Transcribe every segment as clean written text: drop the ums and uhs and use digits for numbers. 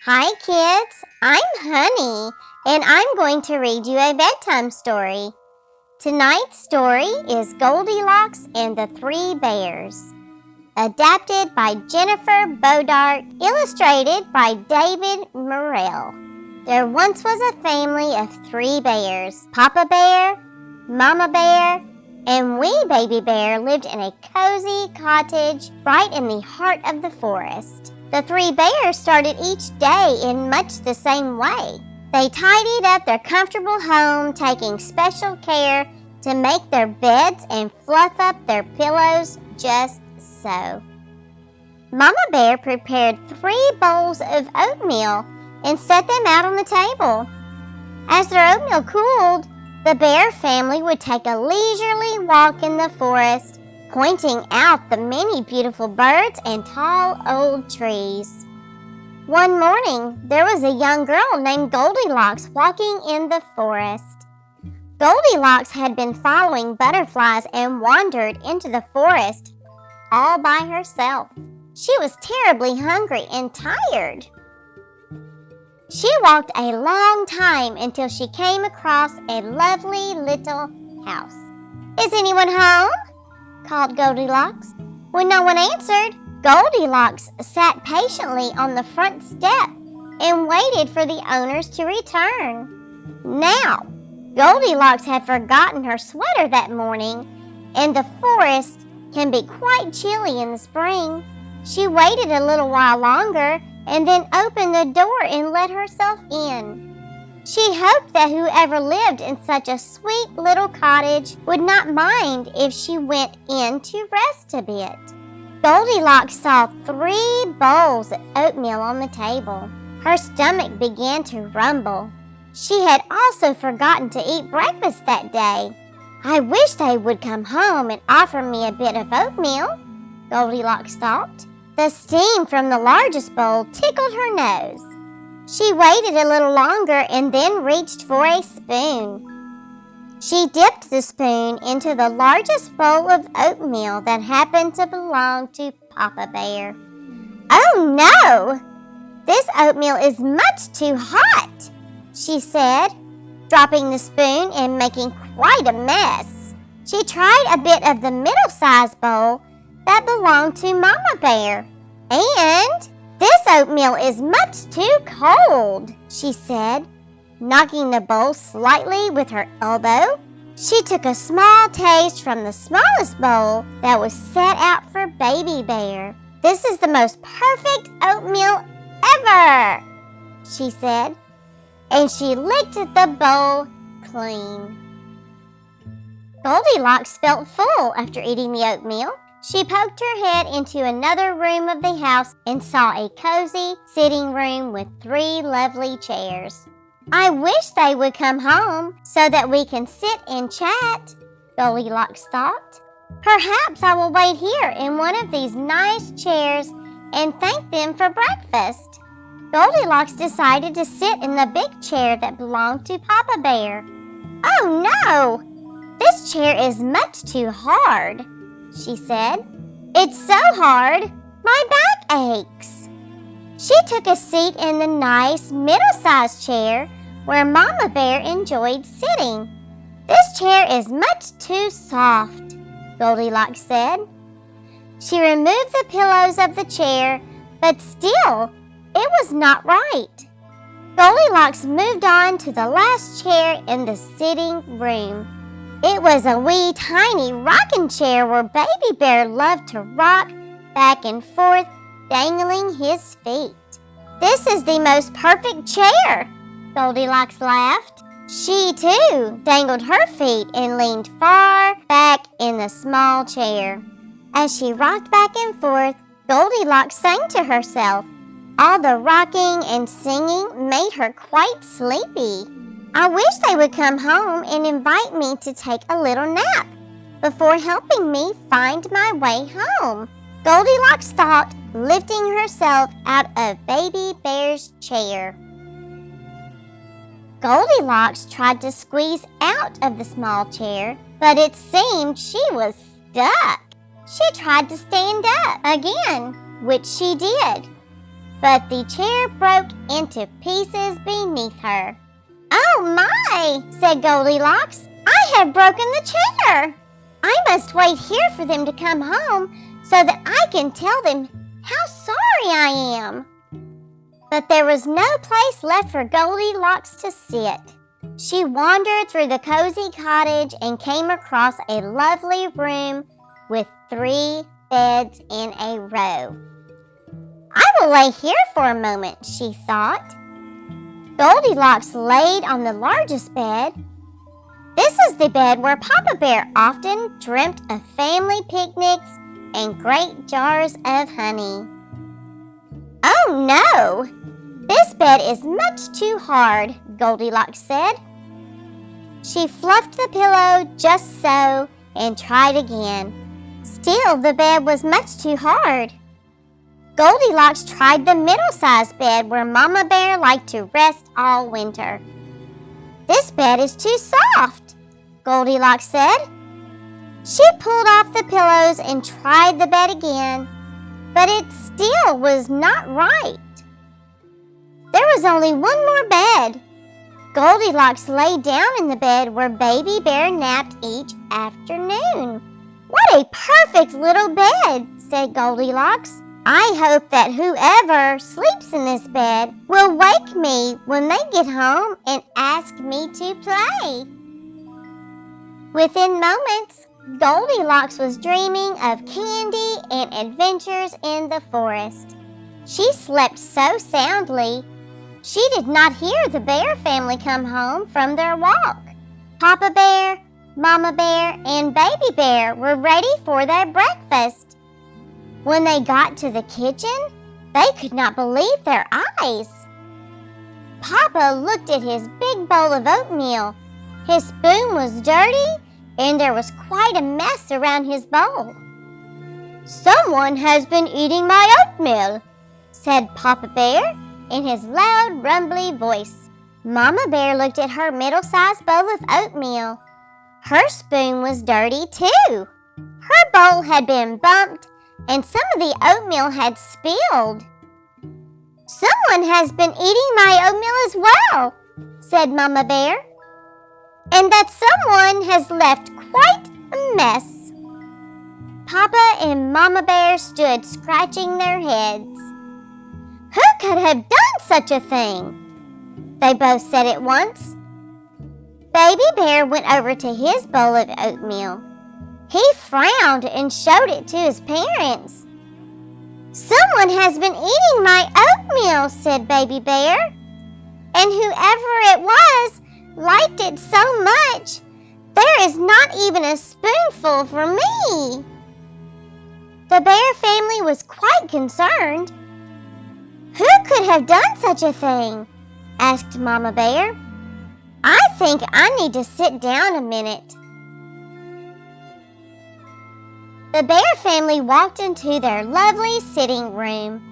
Hi kids, I'm Honey, and I'm going to read you a bedtime story. Tonight's story is Goldilocks and the Three Bears, adapted by Jennifer Bodart, illustrated by David Morrell. There once was a family of three bears. Papa Bear, Mama Bear, and wee baby bear lived in a cozy cottage right in the heart of the forest. The three bears started each day in much the same way. They tidied up their comfortable home, taking special care to make their beds and fluff up their pillows just so. Mama Bear prepared 3 bowls of oatmeal and set them out on the table. As their oatmeal cooled, the bear family would take a leisurely walk in the forest, pointing out the many beautiful birds and tall old trees. One morning, there was a young girl named Goldilocks walking in the forest. Goldilocks had been following butterflies and wandered into the forest all by herself. She was terribly hungry and tired. She walked a long time until she came across a lovely little house. "Is anyone home?" called Goldilocks. When no one answered, Goldilocks sat patiently on the front step and waited for the owners to return. Now, Goldilocks had forgotten her sweater that morning, and the forest can be quite chilly in the spring. She waited a little while longer and then opened the door and let herself in. She hoped that whoever lived in such a sweet little cottage would not mind if she went in to rest a bit. Goldilocks saw 3 bowls of oatmeal on the table. Her stomach began to rumble. She had also forgotten to eat breakfast that day. "I wish they would come home and offer me a bit of oatmeal," Goldilocks thought. The steam from the largest bowl tickled her nose. She waited a little longer and then reached for a spoon. She dipped the spoon into the largest bowl of oatmeal that happened to belong to Papa Bear. "Oh no! This oatmeal is much too hot," she said, dropping the spoon and making quite a mess. She tried a bit of the middle-sized bowl that belonged to Mama Bear. "And this oatmeal is much too cold," she said, knocking the bowl slightly with her elbow. She took a small taste from the smallest bowl that was set out for Baby Bear. "This is the most perfect oatmeal ever," she said, and she licked the bowl clean. Goldilocks felt full after eating the oatmeal. She poked her head into another room of the house and saw a cozy sitting room with 3 lovely chairs. "I wish they would come home so that we can sit and chat," Goldilocks thought. "Perhaps I will wait here in one of these nice chairs and thank them for breakfast." Goldilocks decided to sit in the big chair that belonged to Papa Bear. "Oh no! This chair is much too hard," she said. "It's so hard, my back aches." She took a seat in the nice middle-sized chair where Mama Bear enjoyed sitting. "This chair is much too soft," Goldilocks said. She removed the pillows of the chair, but still, it was not right. Goldilocks moved on to the last chair in the sitting room. It was a wee tiny rocking chair where Baby Bear loved to rock back and forth, dangling his feet. "This is the most perfect chair," Goldilocks laughed. She too dangled her feet and leaned far back in the small chair. As she rocked back and forth, Goldilocks sang to herself. All the rocking and singing made her quite sleepy. "I wish they would come home and invite me to take a little nap before helping me find my way home," Goldilocks thought, lifting herself out of Baby Bear's chair. Goldilocks tried to squeeze out of the small chair, but it seemed she was stuck. She tried to stand up again, which she did. but the chair broke into pieces beneath her. "Oh my," said Goldilocks. "I have broken the chair. I must wait here for them to come home so that I can tell them how sorry I am." But there was no place left for Goldilocks to sit. She wandered through the cozy cottage and came across a lovely room with 3 beds in a row. "I will lay here for a moment," she thought. Goldilocks laid on the largest bed. This is the bed where Papa Bear often dreamt of family picnics and great jars of honey. "Oh no! This bed is much too hard," Goldilocks said. She fluffed the pillow just so and tried again. Still, the bed was much too hard. Goldilocks tried the middle-sized bed where Mama Bear liked to rest all winter. "This bed is too soft," Goldilocks said. She pulled off the pillows and tried the bed again, but it still was not right. There was only one more bed. Goldilocks lay down in the bed where Baby Bear napped each afternoon. "What a perfect little bed," said Goldilocks. "I hope that whoever sleeps in this bed will wake me when they get home and ask me to play." Within moments, Goldilocks was dreaming of candy and adventures in the forest. She slept so soundly, she did not hear the Bear family come home from their walk. Papa Bear, Mama Bear, and Baby Bear were ready for their breakfast. When they got to the kitchen, they could not believe their eyes. Papa looked at his big bowl of oatmeal. His spoon was dirty, and there was quite a mess around his bowl. "Someone has been eating my oatmeal," said Papa Bear in his loud, rumbly voice. Mama Bear looked at her middle-sized bowl of oatmeal. Her spoon was dirty too. Her bowl had been bumped, and some of the oatmeal had spilled. "Someone has been eating my oatmeal as well," said Mama Bear. "And that someone has left quite a mess." Papa and Mama Bear stood scratching their heads. "Who could have done such a thing?" they both said at once. Baby Bear went over to his bowl of oatmeal. He frowned and showed it to his parents. "Someone has been eating my oatmeal," said Baby Bear. "And whoever it was liked it so much, there is not even a spoonful for me." The Bear family was quite concerned. "Who could have done such a thing?" asked Mama Bear. "I think I need to sit down a minute." The Bear family walked into their lovely sitting room.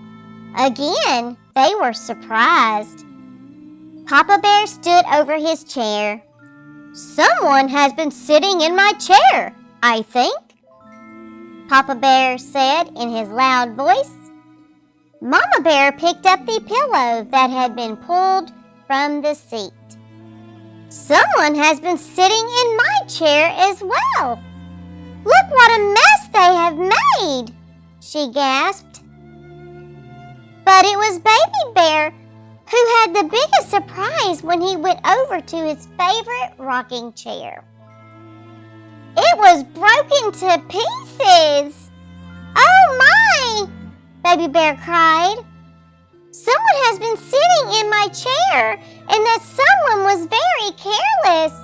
Again, they were surprised. Papa Bear stood over his chair. "Someone has been sitting in my chair, I think," Papa Bear said in his loud voice. Mama Bear picked up the pillow that had been pulled from the seat. "Someone has been sitting in my chair as well. Look what a mess they have made," she gasped. But it was Baby Bear who had the biggest surprise when he went over to his favorite rocking chair. It was broken to pieces. "Oh my!" Baby Bear cried. "Someone has been sitting in my chair, and that someone was very careless.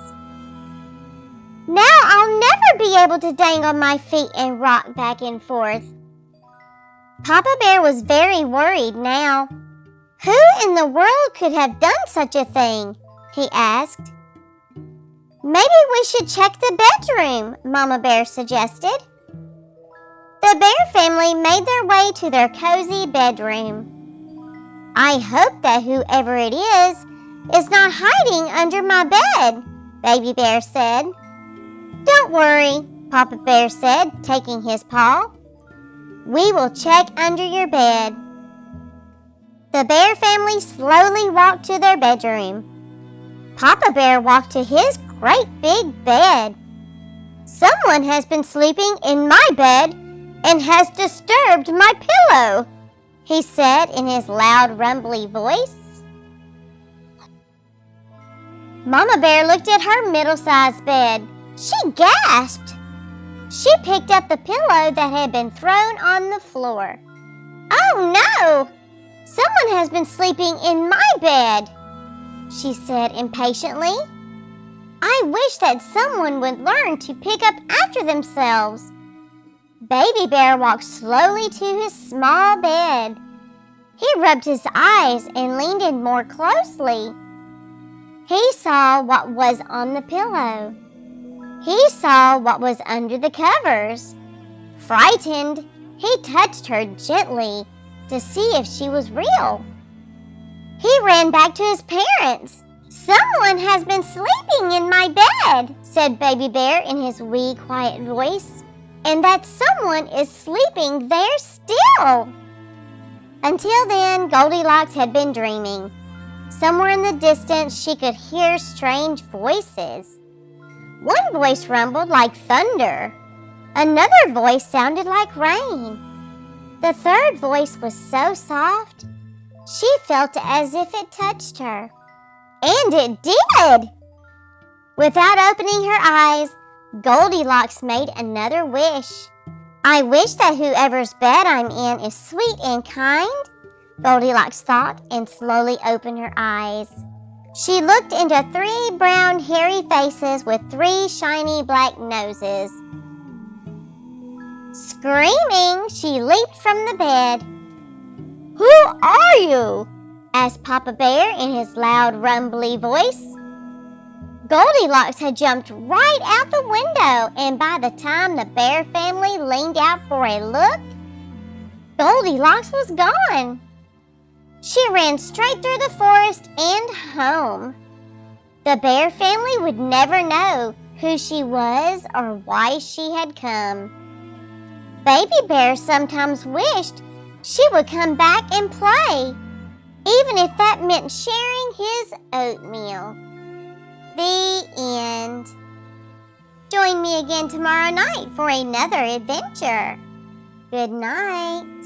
Now I'll never be able to dangle my feet and rock back and forth." Papa Bear was very worried now. "Who in the world could have done such a thing?" he asked. "Maybe we should check the bedroom," Mama Bear suggested. The Bear family made their way to their cozy bedroom. "I hope that whoever it is not hiding under my bed," Baby Bear said. "Don't worry," Papa Bear said, taking his paw. "We will check under your bed." The bear family slowly walked to their bedroom. Papa Bear walked to his great big bed. "Someone has been sleeping in my bed and has disturbed my pillow," he said in his loud, rumbly voice. Mama Bear looked at her middle-sized bed. She gasped. She picked up the pillow that had been thrown on the floor. "Oh no! Someone has been sleeping in my bed," she said impatiently. "I wish that someone would learn to pick up after themselves." Baby Bear walked slowly to his small bed. He rubbed his eyes and leaned in more closely. He saw what was on the pillow. He saw what was under the covers. Frightened, he touched her gently to see if she was real. He ran back to his parents. "Someone has been sleeping in my bed," said Baby Bear in his wee, quiet voice. "And that someone is sleeping there still." Until then, Goldilocks had been dreaming. Somewhere in the distance, she could hear strange voices. One voice rumbled like thunder. Another voice sounded like rain. The third voice was so soft, she felt as if it touched her. And it did! Without opening her eyes, Goldilocks made another wish. "I wish that whoever's bed I'm in is sweet and kind," Goldilocks thought, and slowly opened her eyes. She looked into 3 brown, hairy faces with 3 shiny black noses. Screaming, she leaped from the bed. "Who are you?" asked Papa Bear in his loud, rumbly voice. Goldilocks had jumped right out the window, and by the time the bear family leaned out for a look, Goldilocks was gone. She ran straight through the forest and home. The bear family would never know who she was or why she had come. Baby Bear sometimes wished she would come back and play, even if that meant sharing his oatmeal. The end. Join me again tomorrow night for another adventure. Good night.